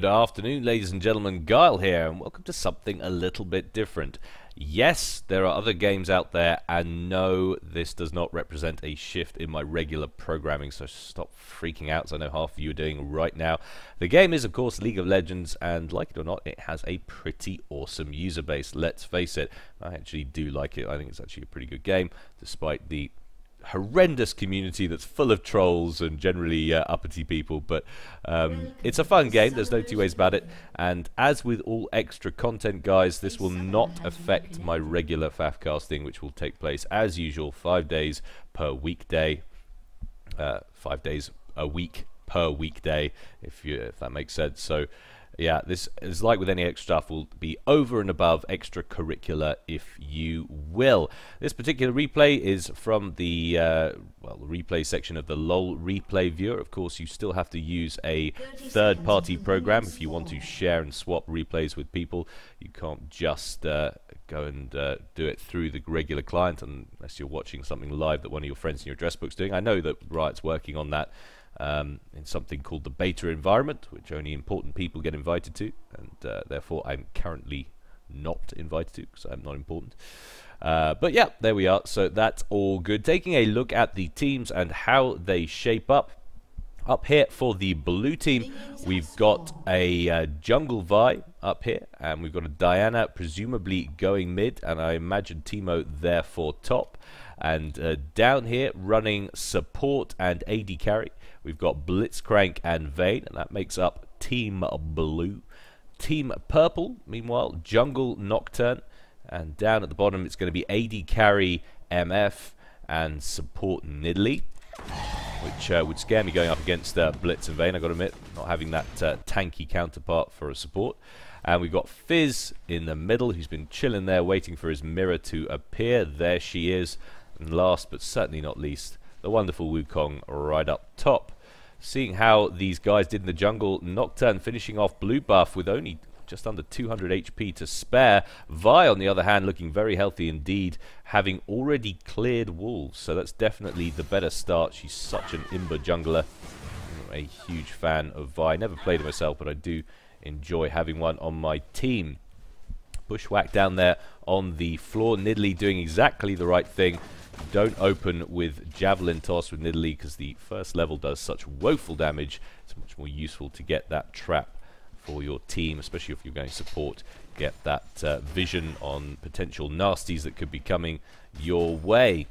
Good afternoon, ladies and gentlemen. Guile here, and welcome to something a little bit different. Yes, there are other games out there, and no, this does not represent a shift in my regular programming, so stop freaking out, as I know half of you are doing right now. The game is, of course, League of Legends, and like it or not, it has a pretty awesome user base, let's face it. I actually do like it. I think it's actually a pretty good game, despite the horrendous community that's full of trolls and generally uppity people, but it's a fun game, there's no two ways about it. And as with all extra content, guys, this will not affect my regular FAF casting, which will take place as usual 5 days per weekday, 5 days a week per weekday, if that makes sense. So yeah, this is like with any extra stuff, will be over and above extracurricular, if you will. This particular replay is from the well, the replay section of the LOL replay viewer. Of course, you still have to use a third-party program if you want to share and swap replays with people. You can't just go and do it through the regular client unless you're watching something live that one of your friends in your address book's doing. I know that Riot's working on that in something called the beta environment, which only important people get invited to, and therefore I'm currently not invited to because I'm not important. But yeah, there we are. So that's all good. Taking a look at the teams and how they shape up. Up here for the blue team, we've got a Jungle Vi up here, and we've got a Diana presumably going mid, and I imagine Teemo therefore top. And down here running support and AD carry, we've got Blitzcrank and Vayne, and that makes up Team Blue. Team Purple, meanwhile, Jungle Nocturne, and down at the bottom it's going to be AD carry MF and support Nidalee, which would scare me going up against Blitz and Vayne, I've got to admit, not having that tanky counterpart for a support. And we've got Fizz in the middle, who's been chilling there waiting for his mirror to appear. There she is. And last but certainly not least, the wonderful Wukong right up top. Seeing how these guys did in the jungle, Nocturne finishing off blue buff with only just under 200 HP to spare. Vi, on the other hand, looking very healthy indeed, having already cleared wolves. So that's definitely the better start. She's such an imber jungler. I'm a huge fan of Vi. Never played it myself, but I do enjoy having one on my team. Bushwhack down there on the floor. Nidalee doing exactly the right thing. Don't open with Javelin Toss with Nidalee because the first level does such woeful damage. It's much more useful to get that trap for your team, especially if you're going support. Get that vision on potential nasties that could be coming your way.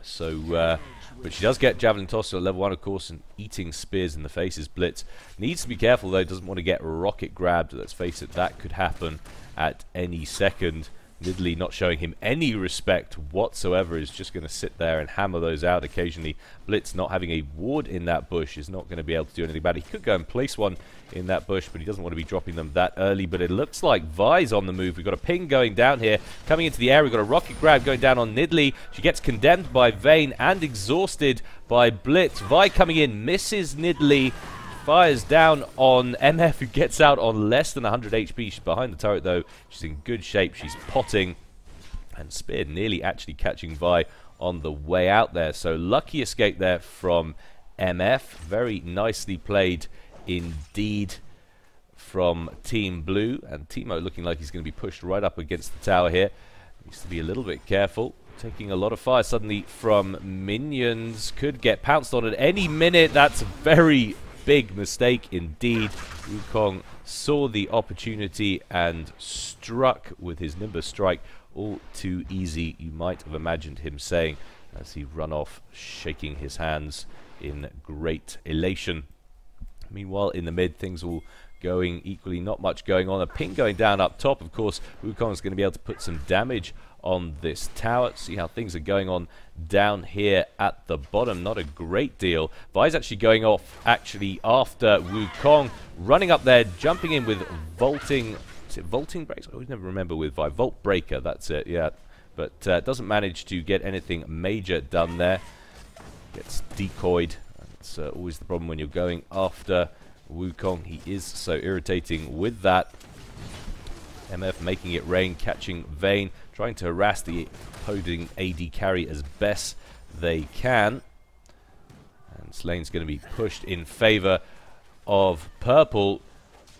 So, but she does get Javelin Toss at level 1, of course, and eating spears in the face is Blitz. Needs to be careful, though. Doesn't want to get rocket grabbed. Let's face it, that could happen at any second. Nidalee not showing him any respect whatsoever, is just going to sit there and hammer those out occasionally. Blitz not having a ward in that bush is not going to be able to do anything about it. He could go and place one in that bush, but he doesn't want to be dropping them that early. But it looks like Vi's on the move. We've got a ping going down here, coming into the air. We've got a rocket grab going down on Nidalee. She gets condemned by Vayne and exhausted by Blitz. Vi coming in, misses Nidalee. Fires down on MF, who gets out on less than 100 HP. She's behind the turret, though. She's in good shape. She's potting. And Spear nearly actually catching Vi on the way out there. So lucky escape there from MF. Very nicely played indeed from Team Blue. And Teemo looking like he's going to be pushed right up against the tower here. Needs to be a little bit careful. Taking a lot of fire suddenly from minions. Could get pounced on at any minute. That's very big mistake indeed. Wukong saw the opportunity and struck with his Nimbus strike. All too easy, you might have imagined him saying, as he run off shaking his hands in great elation. Meanwhile, in the mid, things all going equally, not much going on. A ping going down up top. Of course, Wukong's going to be able to put some damage on this tower. See how things are going on down here at the bottom. Not a great deal. Vi's actually going off actually after Wukong. Running up there, jumping in with vaulting. Is it vaulting breaks? I always never remember with Vi. Vault breaker, that's it, yeah. But doesn't manage to get anything major done there. Gets decoyed. That's always the problem when you're going after Wukong. He is so irritating with that. MF making it rain, catching Vayne, trying to harass the opposing AD carry as best they can. And Slane's going to be pushed in favor of Purple.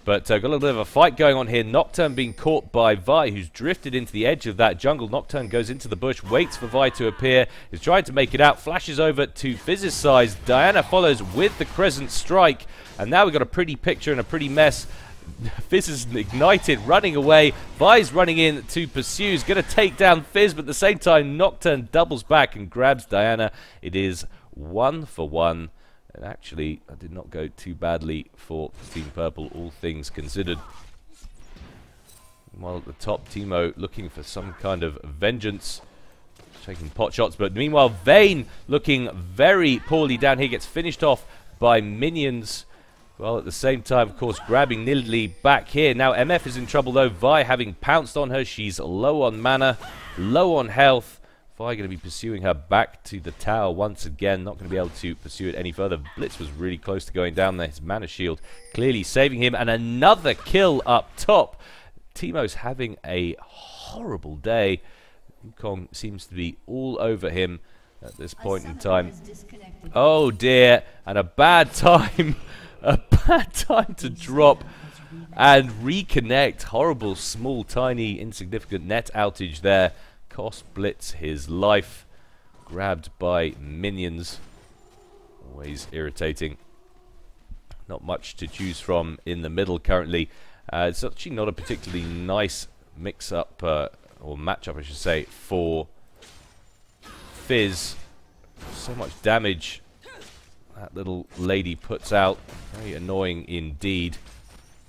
But got a little bit of a fight going on here. Nocturne being caught by Vi, who's drifted into the edge of that jungle. Nocturne goes into the bush, waits for Vi to appear, is trying to make it out, flashes over to Fizz's side. Diana follows with the Crescent Strike, and now we've got a pretty picture and a pretty mess. Fizz is ignited, running away. Vi's running in to pursue. He's going to take down Fizz, but at the same time, Nocturne doubles back and grabs Diana. It is 1 for 1. And actually, I did not go too badly for Team Purple, all things considered. While at the top, Teemo looking for some kind of vengeance, taking pot shots. But meanwhile, Vayne looking very poorly down here, gets finished off by minions. Well, at the same time, of course, grabbing Nidalee back here. Now, MF is in trouble, though. Vi having pounced on her. She's low on mana, low on health. Vi going to be pursuing her back to the tower once again. Not going to be able to pursue it any further. Blitz was really close to going down there. His mana shield clearly saving him. And another kill up top. Teemo's having a horrible day. Wukong seems to be all over him at this point in time. Oh dear. And a bad time. A bad time to drop and reconnect. Horrible, small, tiny, insignificant net outage there. Cost Blitz his life. Grabbed by minions. Always irritating. Not much to choose from in the middle currently. It's actually not a particularly nice mix-up, or match-up I should say, for Fizz. So much damage that little lady puts out. Very annoying indeed.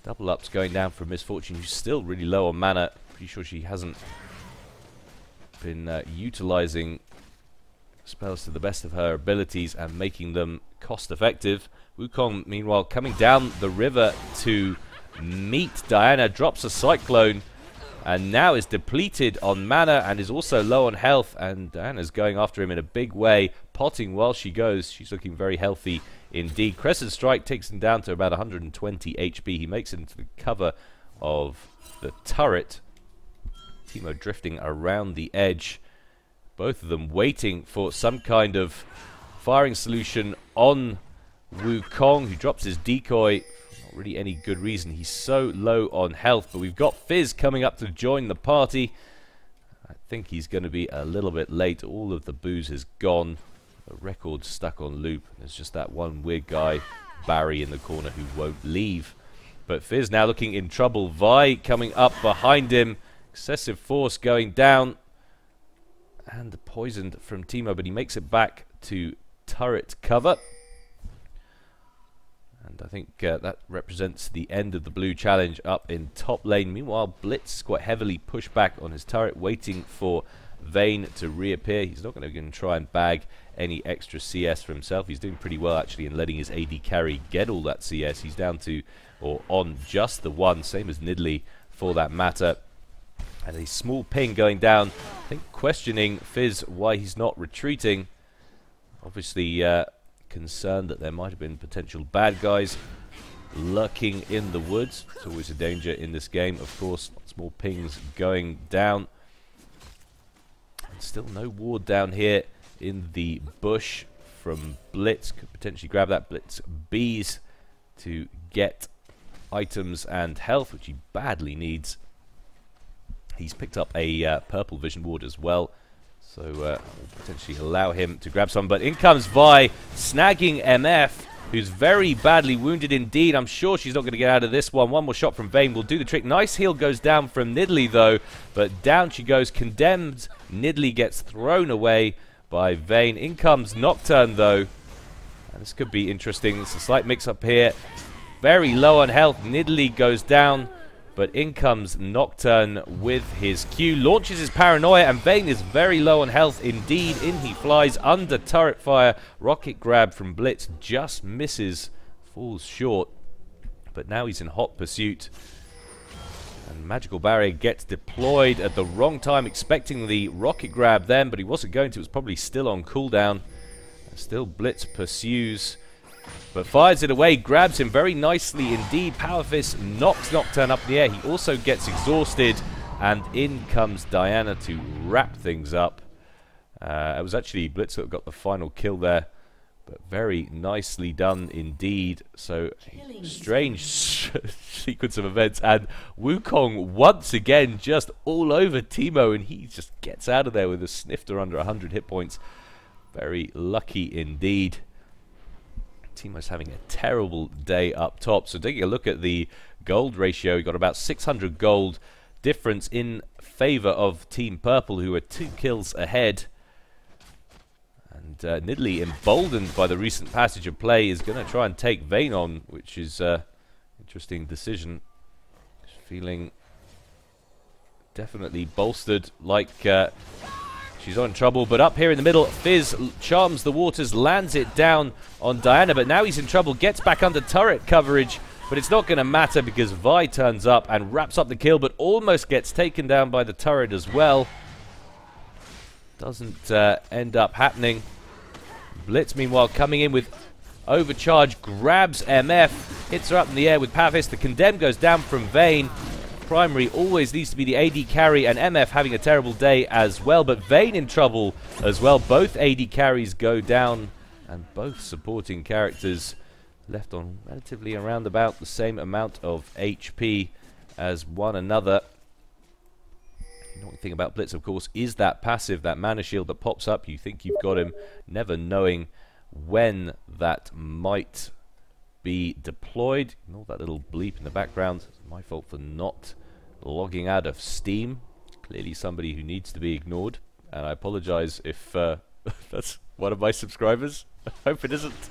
Double ups going down for Misfortune, who's still really low on mana. Pretty sure she hasn't been utilizing spells to the best of her abilities and making them cost effective. Wukong meanwhile coming down the river to meet Diana, drops a Cyclone and now is depleted on mana and is also low on health, and Diana's going after him in a big way, potting while she goes. She's looking very healthy indeed. Crescent Strike takes him down to about 120 HP. He makes it into the cover of the turret. Teemo drifting around the edge. Both of them waiting for some kind of firing solution on Wukong, who drops his decoy. Not really any good reason. He's so low on health, but we've got Fizz coming up to join the party. I think he's going to be a little bit late. All of the booze is gone. The record's stuck on loop. There's just that one weird guy, Barry, in the corner who won't leave. But Fizz now looking in trouble. Vi coming up behind him. Excessive force going down. And poisoned from Teemo, but he makes it back to turret cover. And I think that represents the end of the blue challenge up in top lane. Meanwhile, Blitz quite heavily pushed back on his turret, waiting for Vayne to reappear. He's not going to try and bag any extra CS for himself. He's doing pretty well actually in letting his AD carry get all that CS. He's down to, or on just the one, same as Nidalee for that matter. And a small ping going down, I think questioning Fizz why he's not retreating. Obviously concerned that there might have been potential bad guys lurking in the woods. It's always a danger in this game, of course. Small pings going down. And still no ward down here in the bush from Blitz. Could potentially grab that. Blitz bees to get items and health, which he badly needs. He's picked up a purple vision ward as well, so will potentially allow him to grab some. But in comes Vi, snagging MF, who's very badly wounded indeed. I'm sure she's not going to get out of this one. One more shot from Vayne will do the trick. Nice heal goes down from Nidalee though, but down she goes, condemned. Nidalee gets thrown away by Vayne. In comes Nocturne though, and this could be interesting. It's a slight mix-up here. Very low on health. Nidalee goes down. But in comes Nocturne with his Q, launches his Paranoia, and Vayne is very low on health indeed. In he flies under turret fire. Rocket grab from Blitz just misses, falls short. But now he's in hot pursuit. And Magical Barrier gets deployed at the wrong time, expecting the rocket grab then, but he wasn't going to. It was probably still on cooldown. And still Blitz pursues, but fires it away, grabs him very nicely indeed. Power Fist knocks Nocturne up in the air. He also gets exhausted, and in comes Diana to wrap things up. It was actually Blitz that got the final kill there But very nicely done indeed. So, a strange sequence of events. And Wukong once again just all over Teemo. And he just gets out of there with a snifter under 100 hit points. Very lucky indeed. Teemo's having a terrible day up top. So taking a look at the gold ratio, we got about 600 gold difference in favor of Team Purple, who are 2 kills ahead. And Nidalee, emboldened by the recent passage of play, is going to try and take Vayne on, which is an interesting decision. Feeling definitely bolstered, like she's on trouble. But up here in the middle, Fizz charms the waters, lands it down on Diana. But now he's in trouble, gets back under turret coverage. But it's not going to matter because Vi turns up and wraps up the kill, but almost gets taken down by the turret as well. Doesn't end up happening. Blitz, meanwhile, coming in with overcharge, grabs MF, hits her up in the air with Pavis. The condemn goes down from Vayne. Primary always needs to be the AD carry, and MF having a terrible day as well. But Vayne in trouble as well. Both AD carries go down, and both supporting characters left on relatively around about the same amount of HP as one another. The annoying thing about Blitz, of course, is that passive, that mana shield that pops up. You think you've got him, never knowing when that might be deployed. Ignore that little bleep in the background. It's my fault for not logging out of Steam. Clearly somebody who needs to be ignored, and I apologize if that's one of my subscribers. I hope it isn't.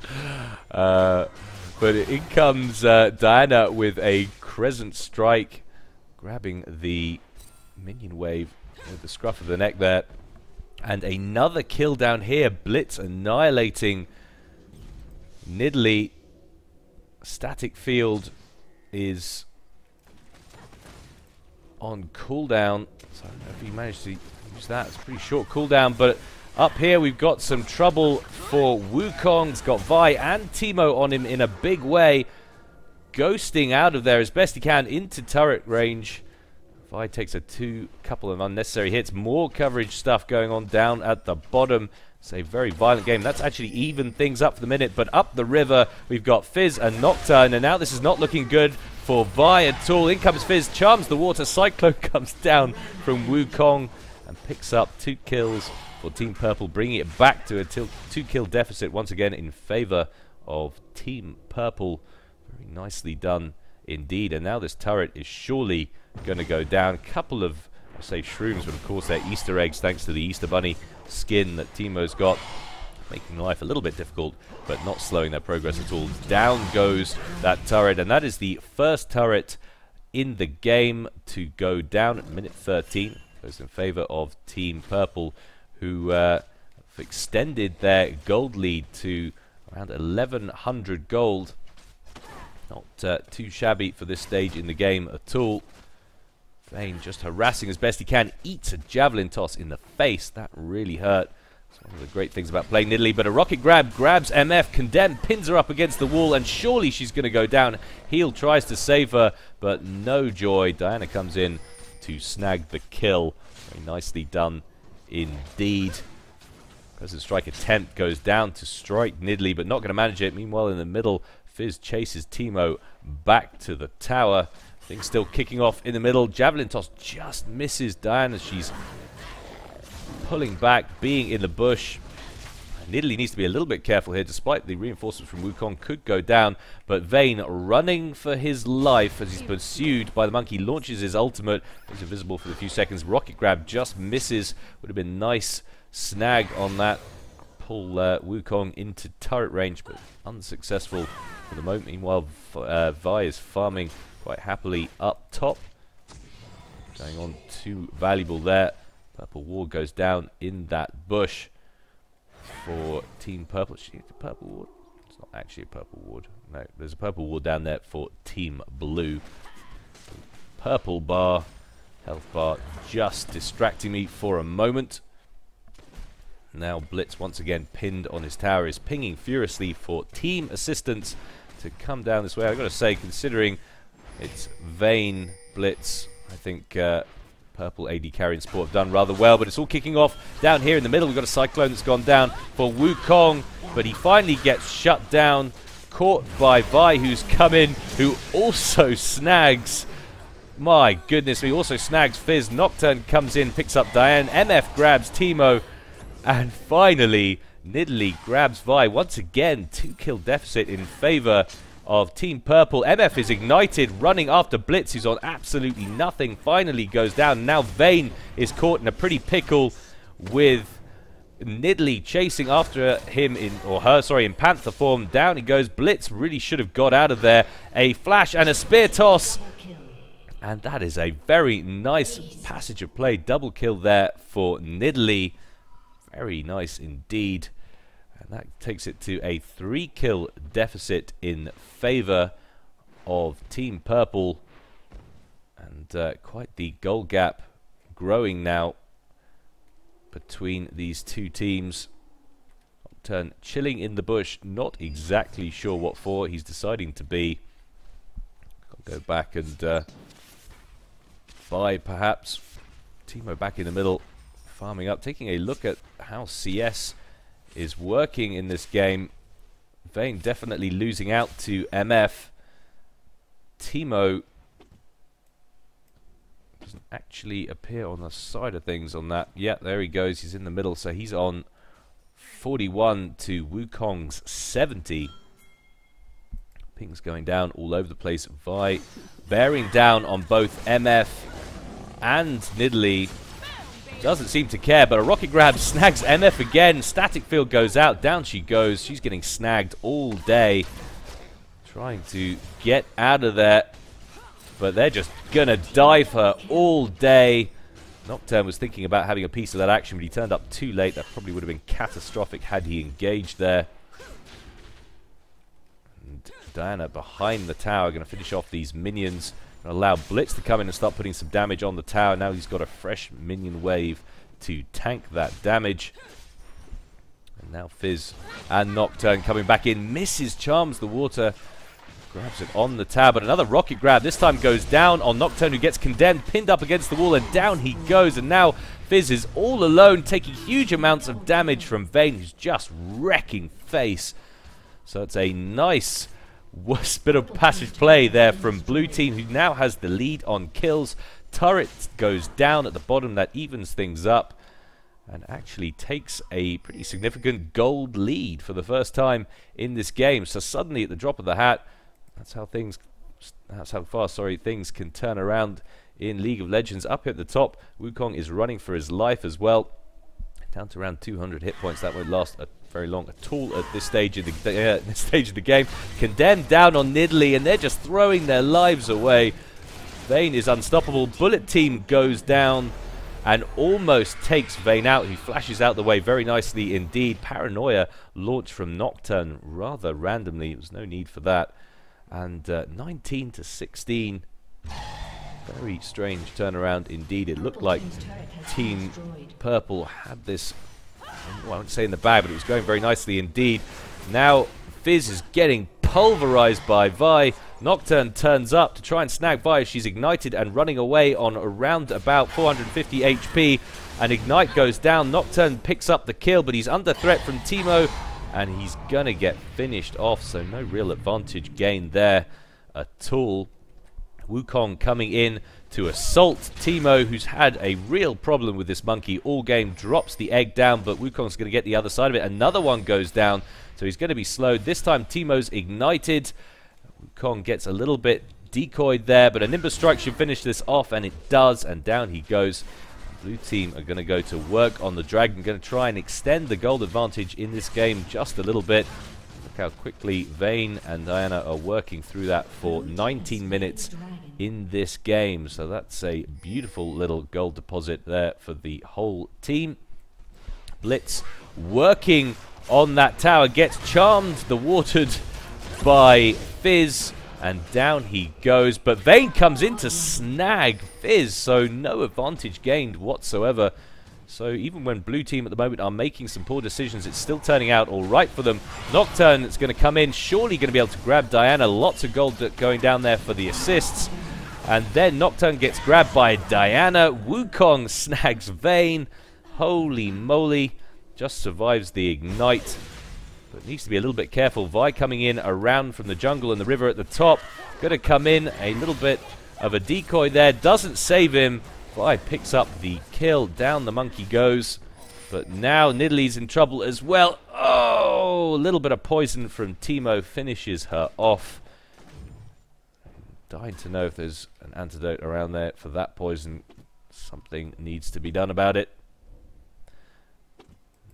But in comes Diana with a Crescent Strike, grabbing the minion wave with the scruff of the neck there. And another kill down here. Blitz annihilating Nidalee. Static Field is on cooldown. So I don't know if he managed to use that. It's a pretty short cooldown, but up here we've got some trouble for Wukong. He's got Vi and Teemo on him in a big way. Ghosting out of there as best he can into turret range. Vi takes a couple of unnecessary hits. More coverage stuff going on down at the bottom. It's a very violent game. That's actually even things up for the minute. But up the river, we've got Fizz and Nocturne. And now this is not looking good for Vi at all. In comes Fizz, charms the water. Cyclone comes down from Wukong and picks up 2 kills for Team Purple, bringing it back to a 2-kill deficit once again in favor of Team Purple. Very nicely done indeed. And now this turret is surely going to go down. Couple of, I say shrooms, but of course they're Easter eggs thanks to the Easter Bunny skin that Teemo's got, making life a little bit difficult, but not slowing their progress at all. Down goes that turret, and that is the first turret in the game to go down at minute 13. Goes in favor of Team Purple, who have extended their gold lead to around 1100 gold. Not too shabby for this stage in the game at all. Vayne just harassing as best he can. Eats a javelin toss in the face. That really hurt. It's one of the great things about playing Nidalee. But a rocket grab grabs MF. Condemn pins her up against the wall, and surely she's going to go down. Heal tries to save her, but no joy. Diana comes in to snag the kill. Very nicely done indeed. Crescent Strike attempt goes down to strike Nidalee, but not going to manage it. Meanwhile, in the middle, Fizz chases Teemo back to the tower. Things still kicking off in the middle. Javelin toss just misses Diana. She's pulling back, being in the bush. Nidalee needs to be a little bit careful here, despite the reinforcements from Wukong could go down. But Vayne running for his life as he's pursued by the monkey, launches his ultimate. He's invisible for a few seconds. Rocket grab just misses. Would have been nice snag on that. Pull Wukong into turret range, but unsuccessful for the moment. Meanwhile, Vi is farming quite happily up top. Going on too valuable there. Purple ward goes down in that bush for Team Purple. Purple ward? It's not actually a purple ward. No, there's a purple ward down there for Team Blue. Purple bar, health bar, just distracting me for a moment. Now Blitz once again pinned on his tower, is pinging furiously for team assistance to come down this way. I've got to say, considering it's Vayne, Blitz, I think Purple AD carry and support have done rather well, but it's all kicking off down here in the middle. We've got a Cyclone that's gone down for Wukong. but he finally gets shut down, caught by Vi, who's come in, who also snags. My goodness, he also snags Fizz. Nocturne comes in, picks up Diane. MF grabs Teemo. And finally, Nidalee grabs Vi. Once again, 2-kill deficit in favor of Team Purple. MF is ignited, running after Blitz, who's on absolutely nothing. Finally goes down. Now Vayne is caught in a pretty pickle with Nidalee chasing after him in Panther form. Down he goes. Blitz really should have got out of there. A flash and a spear toss. And that is a very nice passage of play. Double kill there for Nidalee. Very nice indeed. And that takes it to a 3-kill deficit in favor of Team Purple. And quite the goal gap growing now between these two teams. Nocturne chilling in the bush, not exactly sure what for. He's deciding to be. I'll go back and buy perhaps. Teemo back in the middle, farming up, taking a look at how CS is working in this game. Vayne definitely losing out to MF. Teemo doesn't actually appear on the side of things on that. Yeah, there he goes. He's in the middle, so he's on 41 to Wukong's 70. Pings going down all over the place. Vi bearing down on both MF and Nidalee. Doesn't seem to care, but a rocket grab snags MF again. Static field goes out. Down she goes. She's getting snagged all day. Trying to get out of there, but they're just gonna dive her all day. Nocturne was thinking about having a piece of that action, but he turned up too late. That probably would have been catastrophic had he engaged there. And Diana behind the tower, going to finish off these minions. And allow Blitz to come in and start putting some damage on the tower. Now he's got a fresh minion wave to tank that damage. And now Fizz and Nocturne coming back in. Misses, charms the water. Grabs it on the tower, but another rocket grab. This time goes down on Nocturne, who gets condemned, pinned up against the wall, and down he goes. And now Fizz is all alone, taking huge amounts of damage from Vayne, who's just wrecking face. So it's a nice bit of passage play there from Blue Team, who now has the lead on kills. Turret goes down at the bottom. That evens things up and actually takes a pretty significant gold lead for the first time in this game. So suddenly at the drop of the hat, that's how fast things can turn around in League of Legends. Up here at the top, Wukong is running for his life as well. Down to around 200 hit points. That won't last very long at all at this stage of the game. Condemned down on Nidalee, and they're just throwing their lives away. Vayne is unstoppable. Bullet Team goes down and almost takes Vayne out. He flashes out the way very nicely indeed. Paranoia launched from Nocturne rather randomly. There was no need for that. And 19 to 16. Very strange turnaround indeed. It looked like Team Purple had this, well, I won't say in the bag, but it was going very nicely indeed. Now Fizz is getting pulverized by Vi. Nocturne turns up to try and snag Vi. She's ignited and running away on around about 450 HP. And Ignite goes down. Nocturne picks up the kill, but he's under threat from Teemo, and he's gonna get finished off. So no real advantage gained there at all. Wukong coming in to assault Teemo, who's had a real problem with this monkey all game. Drops the egg down, but Wukong's going to get the other side of it. Another one goes down, so he's going to be slowed. This time Teemo's ignited. Wukong gets a little bit decoyed there, but a Nimbus Strike should finish this off, and it does, and down he goes. Blue Team are going to go to work on the Dragon, going to try and extend the gold advantage in this game just a little bit. Look how quickly Vayne and Diana are working through that for 19 minutes in this game. So that's a beautiful little gold deposit there for the whole team. Blitz working on that tower, gets charmed, the watered by Fizz, and down he goes. But Vayne comes in to snag Fizz, so no advantage gained whatsoever. So even when Blue Team at the moment are making some poor decisions, it's still turning out all right for them. Nocturne is going to come in, surely going to be able to grab Diana. Lots of gold going down there for the assists. And then Nocturne gets grabbed by Diana. Wukong snags Vayne. Holy moly. Just survives the Ignite. but needs to be a little bit careful. Vi coming in around from the jungle and the river at the top. Going to come in, a little bit of a decoy there. Doesn't save him. Vi picks up the kill. Down the monkey goes. But now Nidalee's in trouble as well. Oh, a little bit of poison from Teemo finishes her off. Dying to know if there's an antidote around there for that poison. Something needs to be done about it.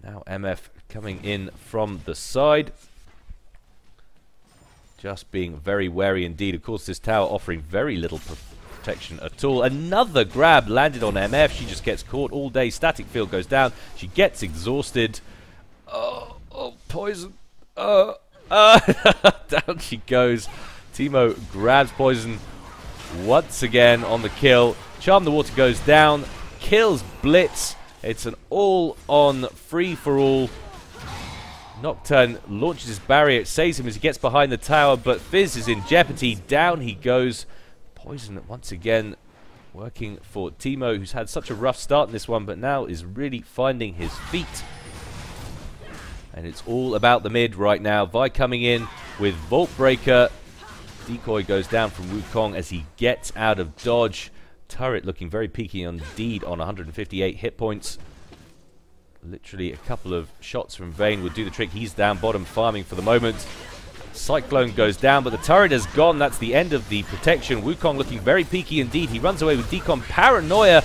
Now MF coming in from the side. Just being very wary indeed. Of course, this tower offering very little protection at all. Another grab landed on MF. She just gets caught all day. Static field goes down. She gets exhausted. Oh, poison. Down she goes. Teemo grabs poison once again on the kill. Charm the Water goes down. Kills Blitz. It's an all-on free-for-all. Nocturne launches his barrier. It saves him as he gets behind the tower, but Fizz is in jeopardy. Down he goes. Poison once again working for Teemo, who's had such a rough start in this one, but now is really finding his feet. And it's all about the mid right now. Vi coming in with Vault Breaker. Decoy goes down from Wukong as he gets out of dodge. Turret looking very peaky indeed on 158 hit points. Literally a couple of shots from Vayne would do the trick. He's down bottom farming for the moment. Cyclone goes down, but the turret has gone. That's the end of the protection. Wukong looking very peaky indeed. He runs away with Decon. Paranoia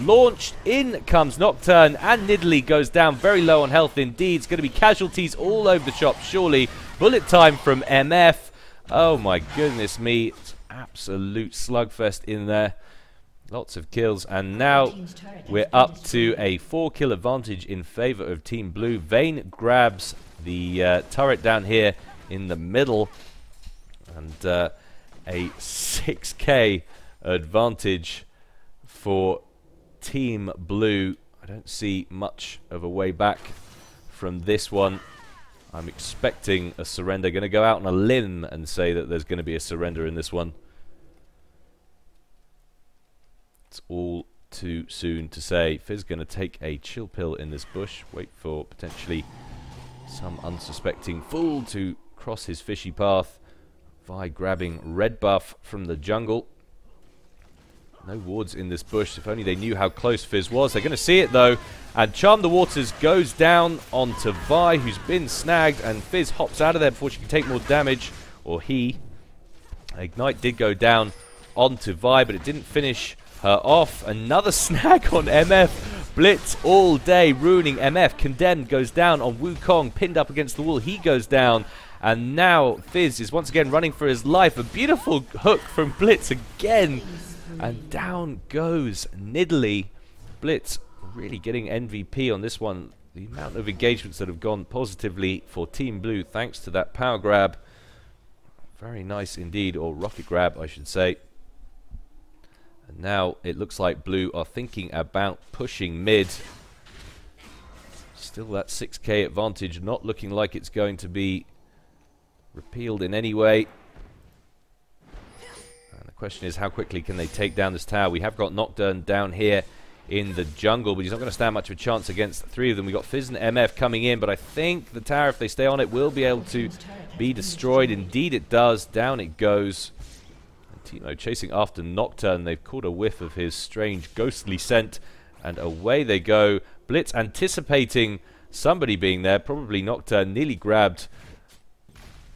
launched. In comes Nocturne, and Nidalee goes down very low on health indeed. It's going to be casualties all over the shop, surely. Bullet time from MF. Oh my goodness me. It's absolute slugfest in there. Lots of kills, and now we're up to a 4-kill advantage in favor of Team Blue. Vayne grabs the turret down here in the middle, and a 6k advantage for Team Blue. I don't see much of a way back from this one. I'm expecting a surrender. Going to go out on a limb and say that there's going to be a surrender in this one. It's all too soon to say. Fizz going to take a chill pill in this bush. Wait for potentially some unsuspecting fool to cross his fishy path. Vi grabbing red buff from the jungle. No wards in this bush. If only they knew how close Fizz was. They're going to see it though. And Charm the Waters goes down onto Vi, who's been snagged. And Fizz hops out of there before she can take more damage. Or he. Ignite did go down onto Vi, but it didn't finish her off. Another snag on MF. Blitz all day, ruining MF. Condemned goes down on Wukong, pinned up against the wall. He goes down. And now Fizz is once again running for his life. A beautiful hook from Blitz again. And down goes Nidalee. Blitz really getting MVP on this one. The amount of engagements that have gone positively for Team Blue thanks to that power grab. Very nice indeed, or rocket grab I should say. And now it looks like Blue are thinking about pushing mid. Still that 6k advantage, not looking like it's going to be repealed in any way. And the question is, how quickly can they take down this tower? We have got Nocturne down here in the jungle, but he's not going to stand much of a chance against three of them. We've got Fizz and MF coming in, but I think the tower, if they stay on it, will be able to be destroyed. Indeed it does. Down it goes. Teemo chasing after Nocturne. They've caught a whiff of his strange ghostly scent, and away they go. Blitz anticipating somebody being there, probably Nocturne, nearly grabbed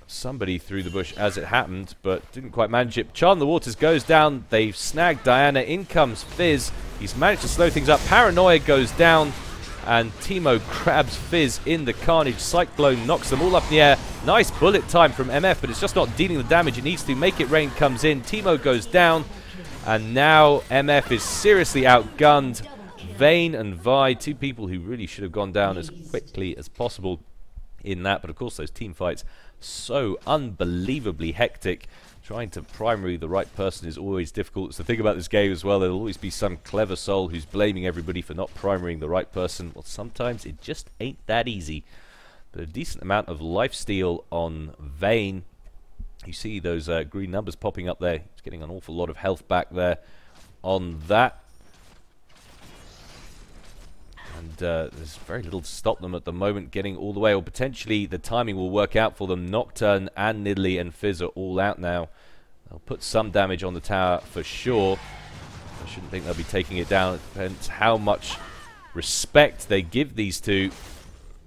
somebody through the bush as it happened, but didn't quite manage it. Charm the Waters goes down. They've snagged Diana. In comes Fizz. He's managed to slow things up. Paranoia goes down, and Teemo grabs Fizz in the carnage. Cyclone knocks them all up in the air. Nice bullet time from MF, but it's just not dealing the damage it needs to. Make It Rain comes in. Teemo goes down, and now MF is seriously outgunned. Vayne and Vi, two people who really should have gone down as quickly as possible in that, but of course those team fights so unbelievably hectic. Trying to primary the right person is always difficult. It's the thing about this game as well. There'll always be some clever soul who's blaming everybody for not primarying the right person. Well, sometimes it just ain't that easy. But a decent amount of lifesteal on Vayne. You see those green numbers popping up there. He's getting an awful lot of health back there on that. And there's very little to stop them at the moment getting all the way, or potentially the timing will work out for them. Nocturne and Nidalee and Fizz are all out now. They'll put some damage on the tower for sure. I shouldn't think they'll be taking it down. It depends how much respect they give these two.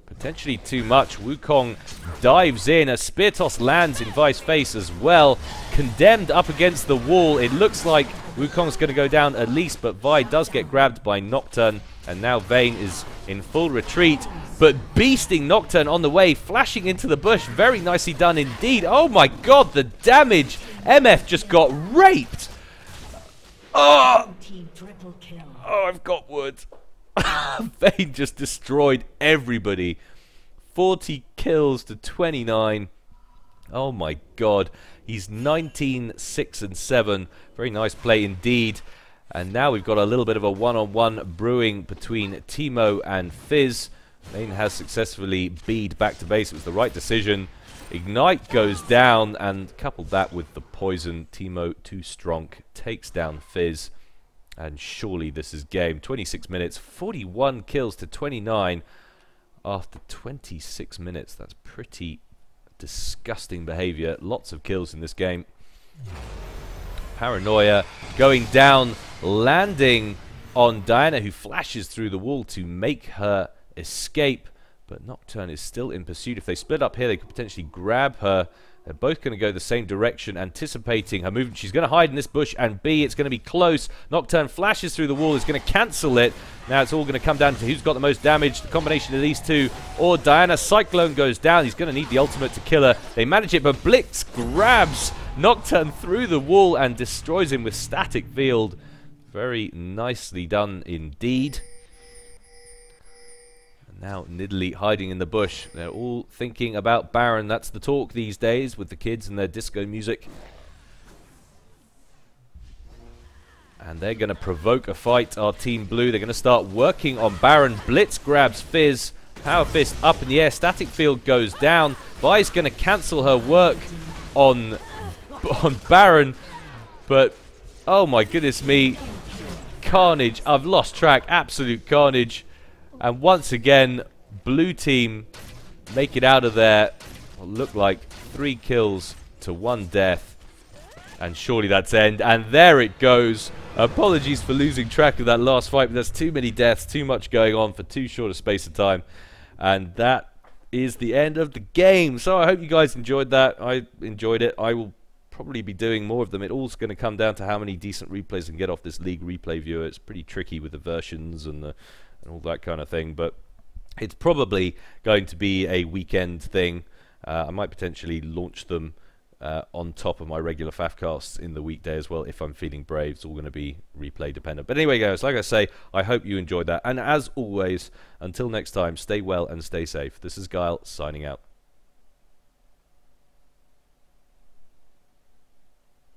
Potentially too much. Wukong dives in. A spear toss lands in Vi's face as well. Condemned up against the wall. It looks like Wukong's going to go down at least, but Vi does get grabbed by Nocturne. And now Vayne is in full retreat. But beasting Nocturne on the way, flashing into the bush. Very nicely done indeed. Oh my god, the damage. MF just got raped. Oh, I've got wood. Vayne just destroyed everybody. 40 kills to 29. Oh my god. He's 19, 6 and 7. Very nice play indeed. And now we've got a little bit of a one-on-one brewing between Teemo and Fizz. Vayne has successfully B'd back to base. It was the right decision. Ignite goes down, and coupled that with the poison, Teemo too strong takes down Fizz. And surely this is game. 26 minutes, 41 kills to 29 after 26 minutes. That's pretty disgusting behavior. Lots of kills in this game. Paranoia going down, landing on Diana, who flashes through the wall to make her escape. But Nocturne is still in pursuit. If they split up here, they could potentially grab her. They're both going to go the same direction, anticipating her movement. She's going to hide in this bush, and B, it's going to be close. Nocturne flashes through the wall, is going to cancel it. Now it's all going to come down to who's got the most damage, the combination of these two, or Diana. Cyclone goes down. He's going to need the ultimate to kill her. They manage it, but Blitz grabs Nocturne through the wall and destroys him with static field. Very nicely done indeed. Now Nidalee hiding in the bush. They're all thinking about Baron. That's the talk these days with the kids and their disco music. And they're going to provoke a fight, our Team Blue. They're going to start working on Baron. Blitz grabs Fizz. Power Fist up in the air. Static Field goes down. Vi's going to cancel her work on Baron. But, oh my goodness me. Carnage. I've lost track. Absolute carnage. And once again, Blue Team make it out of there. What look like 3 kills to 1 death. And surely that's end. And there it goes. Apologies for losing track of that last fight, but there's too many deaths, too much going on for too short a space of time. And that is the end of the game. So I hope you guys enjoyed that. I enjoyed it. I will probably be doing more of them. It all's going to come down to how many decent replays I can get off this League replay viewer. It's pretty tricky with the versions and all that kind of thing, but it's probably going to be a weekend thing. I might potentially launch them on top of my regular Fafcasts in the weekday as well if I'm feeling brave. It's all going to be replay dependent. But anyway guys, like I say, I hope you enjoyed that, and as always, until next time, stay well and stay safe. This is Guile signing out.